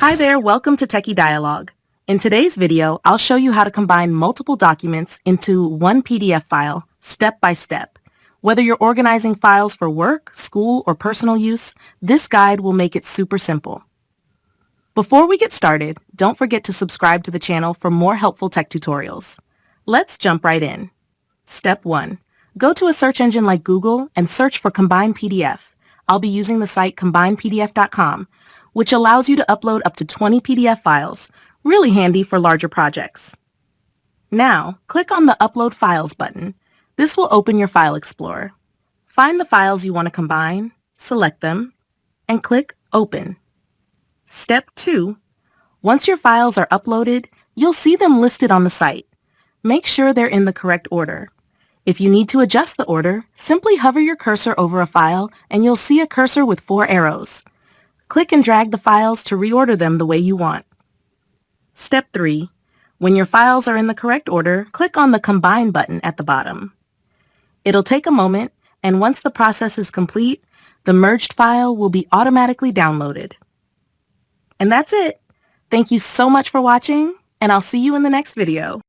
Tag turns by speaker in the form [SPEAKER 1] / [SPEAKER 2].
[SPEAKER 1] Hi there, welcome to Techie Dialogue. In today's video, I'll show you how to combine multiple documents into one PDF file, step by step. Whether you're organizing files for work, school, or personal use, this guide will make it super simple. Before we get started, don't forget to subscribe to the channel for more helpful tech tutorials. Let's jump right in. Step 1. Go to a search engine like Google and search for Combine PDF. I'll be using the site combinepdf.com, which allows you to upload up to 20 PDF files, really handy for larger projects. Now, click on the Upload Files button. This will open your File Explorer. Find the files you want to combine, select them, and click Open. Step 2. Once your files are uploaded, you'll see them listed on the site. Make sure they're in the correct order. If you need to adjust the order, simply hover your cursor over a file and you'll see a cursor with 4 arrows. Click and drag the files to reorder them the way you want. Step 3. When your files are in the correct order, click on the Combine button at the bottom. It'll take a moment, and once the process is complete, the merged file will be automatically downloaded. And that's it. Thank you so much for watching, and I'll see you in the next video.